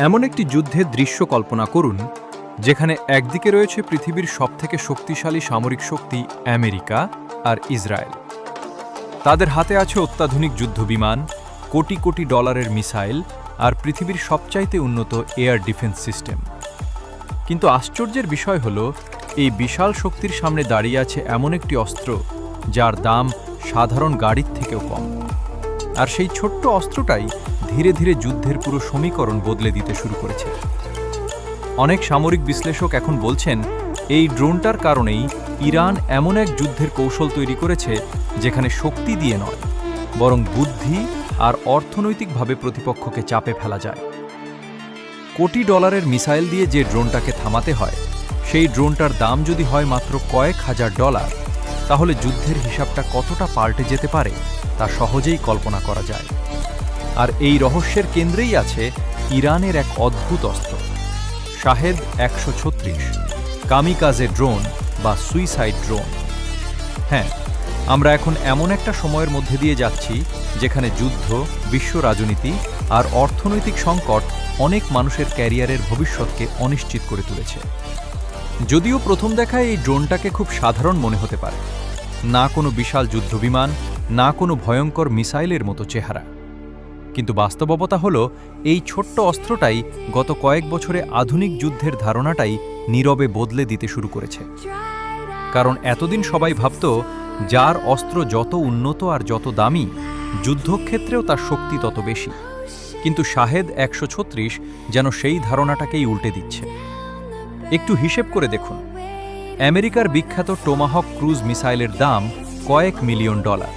এমন একটি যুদ্ধের দৃশ্য কল্পনা করুন যেখানে একদিকে রয়েছে পৃথিবীর সবথেকে শক্তিশালী সামরিক শক্তি আমেরিকা আর ইসরায়েল। তাদের হাতে আছে অত্যাধুনিক যুদ্ধবিমান, কোটি কোটি ডলারের মিসাইল আর পৃথিবীর সবচাইতে উন্নত এয়ার ডিফেন্স সিস্টেম। কিন্তু আশ্চর্যের বিষয় হল, এই বিশাল শক্তির সামনে দাঁড়িয়ে আছে এমন একটি অস্ত্র যার দাম সাধারণ গাড়ির থেকেও কম। আর সেই ছোট্ট অস্ত্রটাই ধীরে ধীরে যুদ্ধের পুরো সমীকরণ বদলে দিতে শুরু করেছে। অনেক সামরিক বিশ্লেষক এখন বলছেন, এই ড্রোনটার কারণেই ইরান এমন এক যুদ্ধের কৌশল তৈরি করেছে যেখানে শক্তি দিয়ে নয়, বরং বুদ্ধি আর অর্থনৈতিকভাবে প্রতিপক্ষকে চাপে ফেলা যায়। কোটি ডলারের মিসাইল দিয়ে যে ড্রোনটাকে থামাতে হয়, সেই ড্রোনটার দাম যদি হয় মাত্র কয়েক হাজার ডলার, তাহলে যুদ্ধের হিসাবটা কতটা পাল্টে যেতে পারে তা সহজেই কল্পনা করা যায়। আর এই রহস্যের কেন্দ্রেই আছে ইরানের এক অদ্ভুত অস্ত্র, শাহেদ ১৩৬ কামিকাজে ড্রোন বা সুইসাইড ড্রোন। হ্যাঁ, আমরা এখন এমন একটা সময়ের মধ্যে দিয়ে যাচ্ছি যেখানে যুদ্ধ, বিশ্ব রাজনীতি আর অর্থনৈতিক সংকট অনেক মানুষের ক্যারিয়ারের ভবিষ্যৎকে অনিশ্চিত করে তুলেছে। যদিও প্রথম দেখায় এই ড্রোনটাকে খুব সাধারণ মনে হতে পারে, না কোনো বিশাল যুদ্ধবিমান, না কোনো ভয়ঙ্কর মিসাইলের মতো চেহারা, কিন্তু বাস্তবতা হলো এই ছোট্ট অস্ত্রটাই গত কয়েক বছরে আধুনিক যুদ্ধের ধারণাটাই নীরবে বদলে দিতে শুরু করেছে। কারণ এতদিন সবাই ভাবত, যার অস্ত্র যত উন্নত আর যত দামি, যুদ্ধক্ষেত্রেও তার শক্তি তত বেশি। কিন্তু শাহেদ ১৩৬ যেন সেই ধারণাটাকেই উল্টে দিচ্ছে। একটু হিসেব করে দেখুন, আমেরিকার বিখ্যাত টোমাহক ক্রুজ মিসাইলের দাম কয়েক মিলিয়ন ডলার,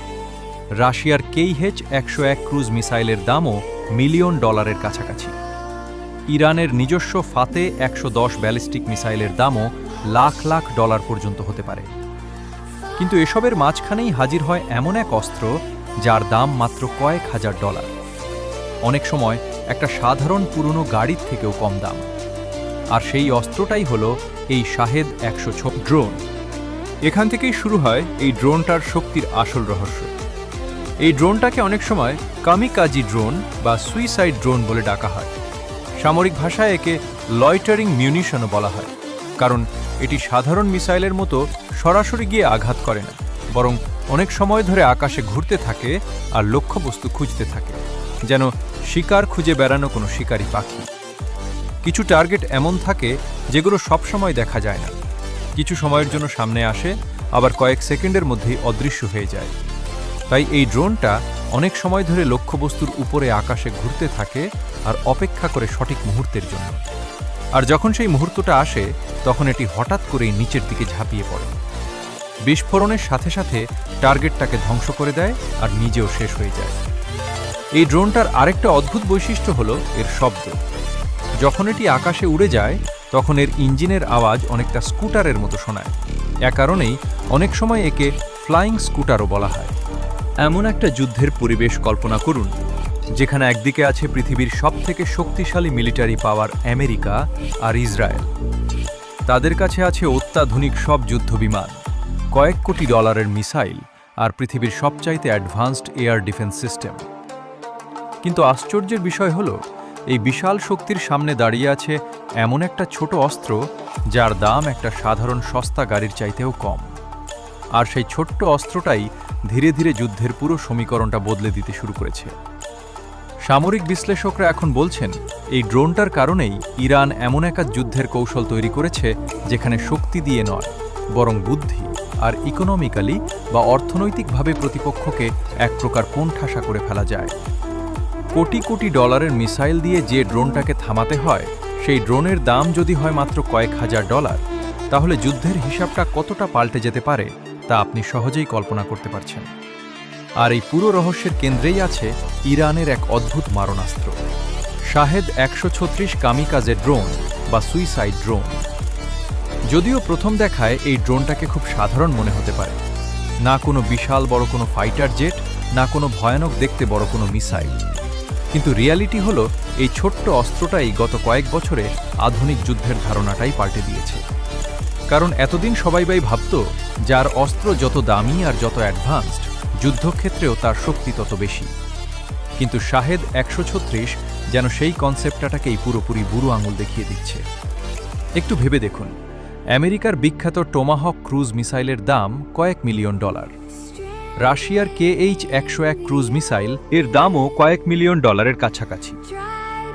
রাশিয়ার KH-101 ক্রুজ মিসাইলের দামও মিলিয়ন ডলারের কাছাকাছি, ইরানের নিজস্ব ফাতে ১১০ ব্যালিস্টিক মিসাইলের দামও লাখ লাখ ডলার পর্যন্ত হতে পারে। কিন্তু এসবের মাঝখানেই হাজির হয় এমন এক অস্ত্র যার দাম মাত্র কয়েক হাজার ডলার, অনেক সময় একটা সাধারণ পুরনো গাড়ির থেকেও কম দাম। আর সেই অস্ত্রটাই হলো এই শাহেদ ১০৬ ড্রোন। এখান থেকেই শুরু হয় এই ড্রোনটার শক্তির আসল রহস্য। এই ড্রোনটাকে অনেক সময় কামিকাজি ড্রোন বা সুইসাইড ড্রোন বলে ডাকা হয়। সামরিক ভাষায় একে লয়টারিং মিউনিশনও বলা হয়, কারণ এটি সাধারণ মিসাইলের মতো সরাসরি গিয়ে আঘাত করে না, বরং অনেক সময় ধরে আকাশে ঘুরতে থাকে আর লক্ষ্যবস্তু খুঁজতে থাকে, যেন শিকার খুঁজে বেড়ানো কোনো শিকারী পাখি। কিছু টার্গেট এমন থাকে যেগুলো সবসময় দেখা যায় না, কিছু সময়ের জন্য সামনে আসে, আবার কয়েক সেকেন্ডের মধ্যেই অদৃশ্য হয়ে যায়। তাই এই ড্রোনটা অনেক সময় ধরে লক্ষ্যবস্তুর উপরে আকাশে ঘুরতে থাকে আর অপেক্ষা করে সঠিক মুহূর্তের জন্য। আর যখন সেই মুহূর্তটা আসে, তখন এটি হঠাৎ করেই নিচের দিকে ঝাঁপিয়ে পড়ে, বিস্ফোরণের সাথে সাথে টার্গেটটাকে ধ্বংস করে দেয় আর নিজেও শেষ হয়ে যায়। এই ড্রোনটার আরেকটা অদ্ভুত বৈশিষ্ট্য হলো এর শব্দ। যখন এটি আকাশে উড়ে যায়, তখন এর ইঞ্জিনের আওয়াজ অনেকটা স্কুটারের মতো শোনায়। এ কারণেই অনেক সময় একে ফ্লাইং স্কুটারও বলা হয়। এমন একটা যুদ্ধের পরিবেশ কল্পনা করুন যেখানে একদিকে আছে পৃথিবীর সবথেকে শক্তিশালী মিলিটারি পাওয়ার আমেরিকা আর ইসরায়েল। তাদের কাছে আছে অত্যাধুনিক সব যুদ্ধবিমান, কয়েক কোটি ডলারের মিসাইল আর পৃথিবীর সবচাইতে অ্যাডভান্সড এয়ার ডিফেন্স সিস্টেম। কিন্তু আশ্চর্যের বিষয় হলো, এই বিশাল শক্তির সামনে দাঁড়িয়ে আছে এমন একটা ছোট অস্ত্র যার দাম একটা সাধারণ সস্তা গাড়ির চাইতেও কম। আর সেই ছোট্ট অস্ত্রটাই ধীরে ধীরে যুদ্ধের পুরো সমীকরণটা বদলে দিতে শুরু করেছে। সামরিক বিশ্লেষকরা এখন বলছেন, এই ড্রোনটার কারণেই ইরান এমন এক যুদ্ধের কৌশল তৈরি করেছে যেখানে শক্তি দিয়ে নয়, বরং বুদ্ধি আর ইকোনমিক্যালি বা অর্থনৈতিকভাবে প্রতিপক্ষকে এক প্রকার কোণঠাসা করে ফেলা যায়। কোটি কোটি ডলারের মিসাইল দিয়ে যে ড্রোনটাকে থামাতে হয়, সেই ড্রোনের দাম যদি হয় মাত্র কয়েক হাজার ডলার, তাহলে যুদ্ধের হিসাবটা কতটা পাল্টে যেতে পারে তা আপনি সহজেই কল্পনা করতে পারছেন। আর এই পুরো রহস্যের কেন্দ্রেই আছে ইরানের এক অদ্ভুত মারণাস্ত্র, শাহেদ ১৩৬ কামিকাজে ড্রোন বা সুইসাইড ড্রোন। যদিও প্রথম দেখায় এই ড্রোনটাকে খুব সাধারণ মনে হতে পারে, না কোনো বিশাল বড় কোনো ফাইটার জেট, না কোনো ভয়ানক দেখতে বড় কোনো মিসাইল, কিন্তু রিয়ালিটি হলো এই ছোট্ট অস্ত্রটাই গত কয়েক বছরে আধুনিক যুদ্ধের ধারণাটাই পাল্টে দিয়েছে। কারণ এতদিন সবাই ভাবত, যার অস্ত্র যত দামি আর যত অ্যাডভান্সড, যুদ্ধক্ষেত্রেও তার শক্তি তত বেশি। কিন্তু শাহেদ ১৩৬ যেন সেই কনসেপ্টটাকেই পুরোপুরি বুড়ো আঙুল দেখিয়ে দিচ্ছে। একটু ভেবে দেখুন, আমেরিকার বিখ্যাত টোমাহক ক্রুজ মিসাইলের দাম কয়েক মিলিয়ন ডলার। রাশিয়ার KH-101 ক্রুজ মিসাইল এর দামও কয়েক মিলিয়ন ডলারের কাছাকাছি।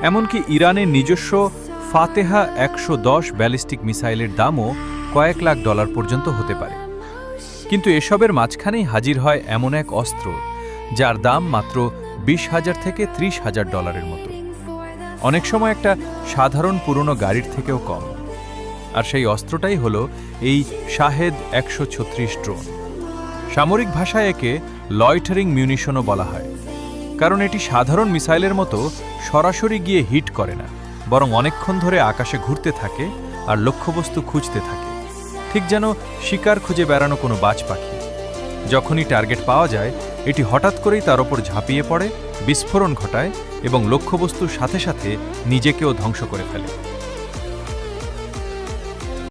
এমনকি ইরানের নিজস্ব ফাতেহা 110 ব্যালিস্টিক মিসাইলের দামও কয়েক লাখ ডলার পর্যন্ত হতে পারে। কিন্তু এসবের মাঝখানেই হাজির হয় এমন এক অস্ত্র যার দাম মাত্র 20,000 থেকে 30,000 ডলারের মতো, অনেক সময় একটা সাধারণ পুরনো গাড়ির থেকেও কম। আর সেই অস্ত্রটাই হলো এই শাহেদ 136 ড্রোন। সামরিক ভাষায় একে লয়টারিং মিউনিশনও বলা হয়, কারণ এটি সাধারণ মিসাইলের মতো সরাসরি গিয়ে হিট করে না, বরং অনেকক্ষণ ধরে আকাশে ঘুরতে থাকে আর লক্ষ্যবস্তু খুঁজতে থাকে, ঠিক যেন শিকার খুঁজে বেড়ানো কোনো বাজ পাখি। যখনই টার্গেট পাওয়া যায়, এটি হঠাৎ করেই তার ওপর ঝাঁপিয়ে পড়ে, বিস্ফোরণ ঘটায় এবং লক্ষ্যবস্তুর সাথে সাথে নিজেকেও ধ্বংস করে ফেলে।